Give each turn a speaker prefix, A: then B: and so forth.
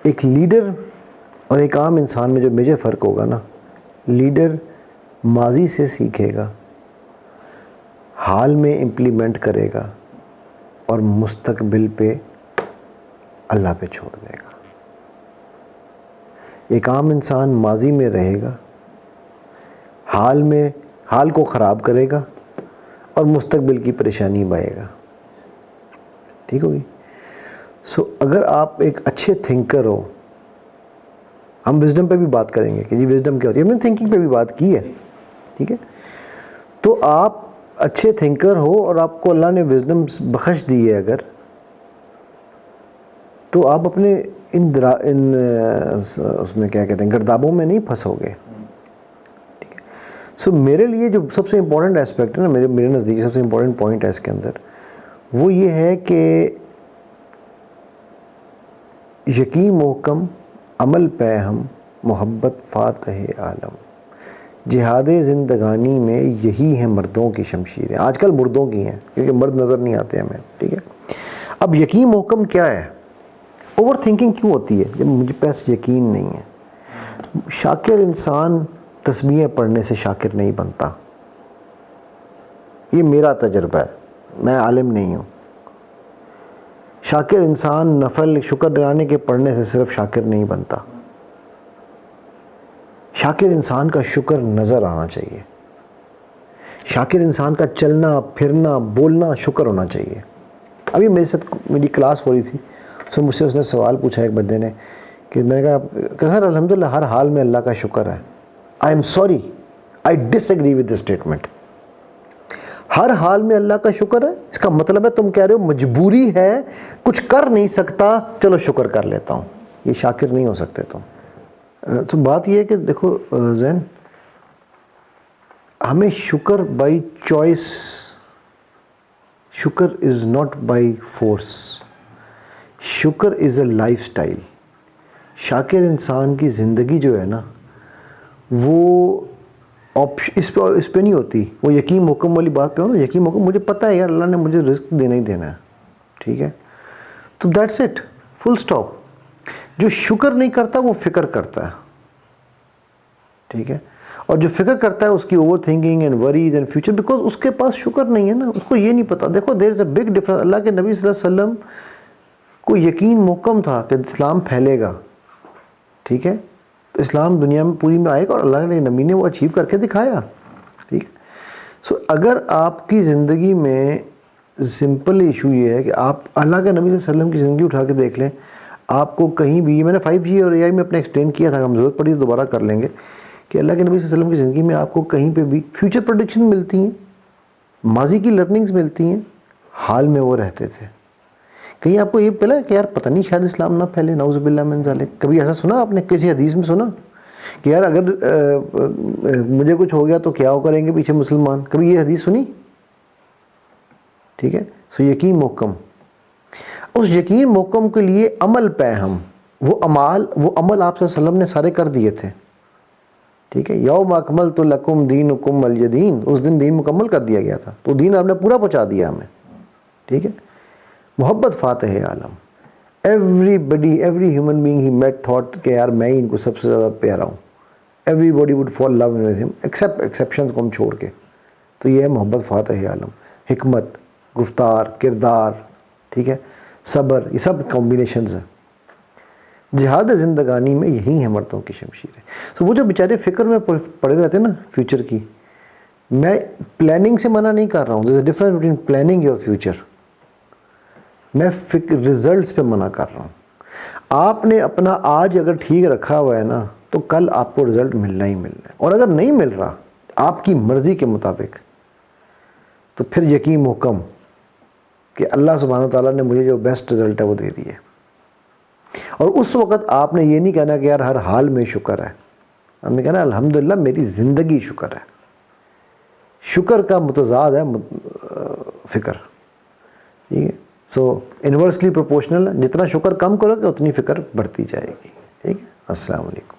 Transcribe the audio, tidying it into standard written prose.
A: ایک لیڈر اور ایک عام انسان میں جو میجر فرق ہوگا نا، لیڈر ماضی سے سیکھے گا، حال میں امپلیمنٹ کرے گا اور مستقبل پہ اللہ پہ چھوڑ دے گا۔ ایک عام انسان ماضی میں رہے گا، حال کو خراب کرے گا اور مستقبل کی پریشانی بائے گا۔ ٹھیک ہوگی؟ اگر آپ ایک اچھے تھنکر ہو، ہم وزڈم پہ بھی بات کریں گے کہ جی وزڈم کیا ہوتی ہے، ہم نے تھنکنگ پہ بھی بات کی ہے، ٹھیک ہے؟ تو آپ اچھے تھنکر ہو اور آپ کو اللہ نے وزڈم بخش دی ہے اگر، تو آپ اپنے اس میں کیا کہتے ہیں گردابوں میں نہیں پھنسو گے۔ ٹھیک ہے؟ میرے لیے جو سب سے امپورٹنٹ اسپیکٹ ہے نا، میرے نزدیک سب سے امپورٹنٹ پوائنٹ ہے اس کے اندر، وہ یہ ہے کہ یقین محکم، عمل پہ ہم، محبت فاتح عالم۔ جہاد زندگانی میں یہی ہیں مردوں کی شمشیریں، آج کل مردوں کی ہیں کیونکہ مرد نظر نہیں آتے ہمیں۔ ٹھیک ہے؟ اب یقین محکم کیا ہے؟ اوور تھنکنگ کیوں ہوتی ہے جب مجھے پاس یقین نہیں ہے؟ شاکر انسان تسبیحیں پڑھنے سے شاکر نہیں بنتا، یہ میرا تجربہ ہے، میں عالم نہیں ہوں۔ شاکر انسان نفل شکر ڈرانے کے پڑھنے سے صرف شاکر نہیں بنتا، شاکر انسان کا شکر نظر آنا چاہیے، شاکر انسان کا چلنا پھرنا بولنا شکر ہونا چاہیے۔ ابھی میرے ساتھ میری کلاس ہو رہی تھی، مجھ سے اس نے سوال پوچھا ایک بندے نے کہ میں نے کہا سر الحمدللہ ہر حال میں اللہ کا شکر ہے۔ I'm sorry, I disagree with this statement. ہر حال میں اللہ کا شکر ہے، اس کا مطلب ہے تم کہہ رہے ہو مجبوری ہے، کچھ کر نہیں سکتا، چلو شکر کر لیتا ہوں، یہ شاکر نہیں ہو سکتے تم۔ تو بات یہ ہے کہ دیکھو زین، ہمیں شکر بائی چوائس، شکر از ناٹ بائی فورس، شکر از اے لائف سٹائل۔ شاکر انسان کی زندگی جو ہے نا، وہ اس پہ نہیں ہوتی، وہ یقین محکم والی بات پہ ہو نا، یقین محکم مجھے پتہ ہے یار اللہ نے مجھے رزق دینا ہی دینا ہے، ٹھیک ہے، تو دیٹس اٹ، فل سٹاپ۔ جو شکر نہیں کرتا وہ فکر کرتا ہے، ٹھیک ہے، اور جو فکر کرتا ہے اس کی overthinking and worries and future, because اس کے پاس شکر نہیں ہے نا، اس کو یہ نہیں پتا۔ دیکھو دیر از اے بگ ڈفرنس۔ اللہ کے نبی صلی اللہ علیہ وسلم کو یقین محکم تھا کہ اسلام پھیلے گا، ٹھیک ہے، تو اسلام دنیا میں پوری میں آئے گا، اور اللہ کے نبی نے وہ اچیو کر کے دکھایا، ٹھیک ہے۔ اگر آپ کی زندگی میں سمپل ایشو یہ ہے کہ آپ اللہ کے نبی صلی اللہ علیہ وسلم کی زندگی اٹھا کے دیکھ لیں، آپ کو کہیں بھی، میں نے 5G اور AI میں اپنے ایکسپلین کیا تھا، ہم ضرورت پڑی تو دوبارہ کر لیں گے، کہ اللہ کے نبی صلی اللہ علیہ وسلم کی زندگی میں آپ کو کہیں پہ بھی فیوچر پریڈکشن ملتی ہیں، ماضی کی لرننگز ملتی ہیں، حال میں وہ رہتے تھے۔ کہیں آپ کو یہ پتا ہے کہ یار پتہ نہیں شاید اسلام نہ پھیلے، نعوذ باللہ من ذالک؟ کبھی ایسا سنا آپ نے کسی حدیث میں سنا کہ یار اگر مجھے کچھ ہو گیا تو کیا کریں گے پیچھے مسلمان؟ کبھی یہ حدیث سنی؟ ٹھیک ہے، یقین محکم، اس یقین محکم کے لیے عمل پہ ہم، وہ عمل آپ صلی اللہ علیہ وسلم نے سارے کر دیے تھے، ٹھیک ہے، یوم اکملت لکم دینکم ولی دین، اس دن دین مکمل کر دیا گیا تھا، تو دین آپ نے پورا پہنچا دیا ہمیں، ٹھیک ہے۔ محبت فاتح عالم، ایوری بڈی، ایوری ہیومن بینگ ہی میٹ تھاٹ کہ یار میں ہی ان کو سب سے زیادہ پیارا ہوں، everybody would fall love with ہم ایکسیپٹ ایکسیپشنز کو ہم چھوڑ کے، تو یہ ہے محبت فاتح عالم۔ حکمت، گفتار، کردار، ٹھیک ہے، صبر، یہ سب کمبینیشنز ہیں۔ جہاد زندگانی میں یہی ہے مردوں کی شمشیریں۔ تو وہ جو بیچارے فکر میں پڑے رہتے ہیں نا فیوچر کی، میں پلاننگ سے منع نہیں کر رہا ہوں، there is a difference between planning your future, میں ریزلٹس پہ منع کر رہا ہوں۔ آپ نے اپنا آج اگر ٹھیک رکھا ہوا ہے نا، تو کل آپ کو رزلٹ ملنا ہی ملنا ہے، اور اگر نہیں مل رہا آپ کی مرضی کے مطابق، تو پھر یقین محکم کہ اللہ سبحانہ وتعالیٰ نے مجھے جو بیسٹ رزلٹ ہے وہ دے دیے۔ اور اس وقت آپ نے یہ نہیں کہنا کہ یار ہر حال میں شکر ہے، ہم نے کہنا الحمدللہ میری زندگی شکر ہے۔ شکر کا متضاد ہے فکر، ٹھیک ہے، انورسلی پروپورشنل، جتنا شکر کم کرو گے اتنی فکر بڑھتی جائے گی، ٹھیک ہے۔ السلام علیکم۔